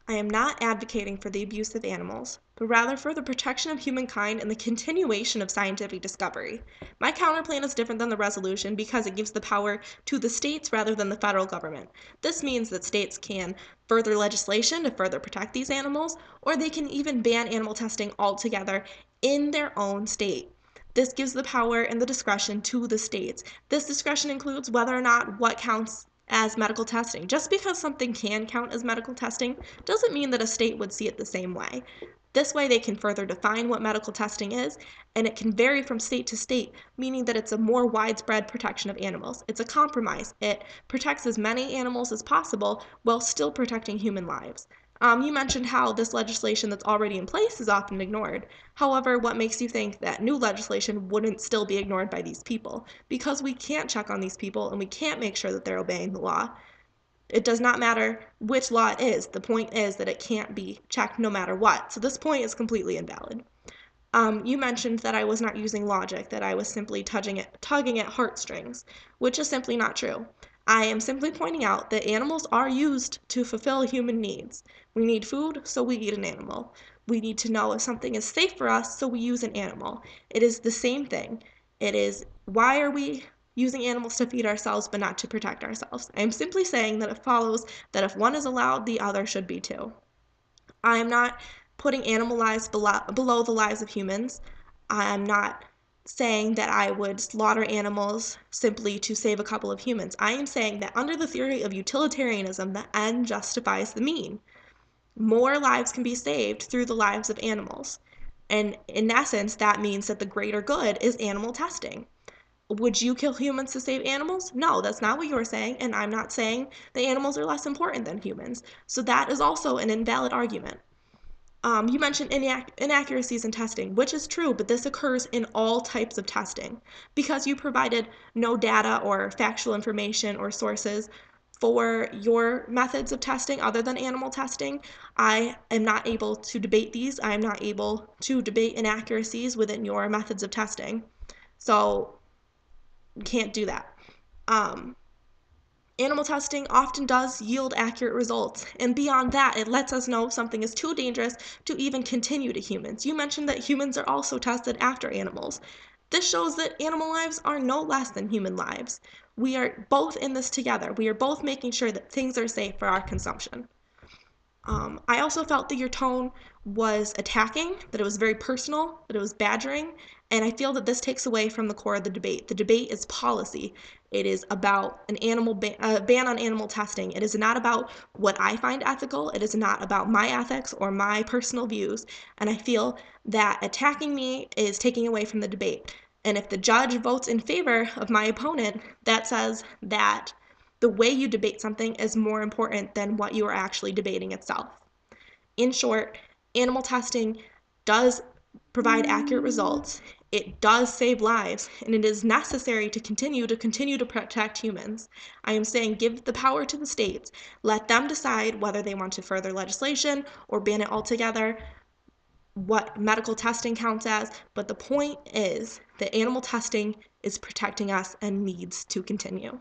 I am not advocating for the abuse of animals, but rather for the protection of humankind and the continuation of scientific discovery. My counterplan is different than the resolution because it gives the power to the states rather than the federal government. This means that states can further legislation to further protect these animals, or they can even ban animal testing altogether in their own state. This gives the power and the discretion to the states. This discretion includes whether or not what counts as medical testing. Just because something can count as medical testing doesn't mean that a state would see it the same way. This way, they can further define what medical testing is, and it can vary from state to state, meaning that it's a more widespread protection of animals. It's a compromise. It protects as many animals as possible while still protecting human lives. You mentioned how this legislation that's already in place is often ignored. However, what makes you think that new legislation wouldn't still be ignored by these people? Because we can't check on these people and we can't make sure that they're obeying the law. It does not matter which law it is. The point is that it can't be checked no matter what. So this point is completely invalid. You mentioned that I was not using logic, that I was simply tugging at heartstrings, which is simply not true. I am simply pointing out that animals are used to fulfill human needs. We need food, so we eat an animal. We need to know if something is safe for us, so we use an animal. It is the same thing. It is, why are we using animals to feed ourselves but not to protect ourselves? I am simply saying that it follows that if one is allowed, the other should be too. I am not putting animal lives below the lives of humans. I'm not saying that I would slaughter animals simply to save a couple of humans. I am saying that under the theory of utilitarianism, the end justifies the mean. More lives can be saved through the lives of animals. And in essence, that means that the greater good is animal testing. Would you kill humans to save animals? No, that's not what you're saying, and I'm not saying the animals are less important than humans. So that is also an invalid argument. You mentioned inaccuracies in testing, which is true, but this occurs in all types of testing. Because you provided no data or factual information or sources for your methods of testing other than animal testing, I am not able to debate these. I am not able to debate inaccuracies within your methods of testing. So, can't do that. Um, Animal testing often does yield accurate results, and beyond that, it lets us know if something is too dangerous to even continue to humans. You mentioned that humans are also tested after animals. This shows that animal lives are no less than human lives. We are both in this together. We are both making sure that things are safe for our consumption. I also felt that your tone was attacking, that it was very personal, that it was badgering, and I feel that this takes away from the core of the debate. The debate is policy. It is about an ban on animal testing. It is not about what I find ethical. It is not about my ethics or my personal views. And I feel that attacking me is taking away from the debate. And if the judge votes in favor of my opponent, that says that the way you debate something is more important than what you are actually debating itself. In short, animal testing does provide accurate results. It does save lives, and it is necessary to continue to protect humans. I am saying give the power to the states. Let them decide whether they want to further legislation or ban it altogether, what medical testing counts as, but the point is that animal testing is protecting us and needs to continue.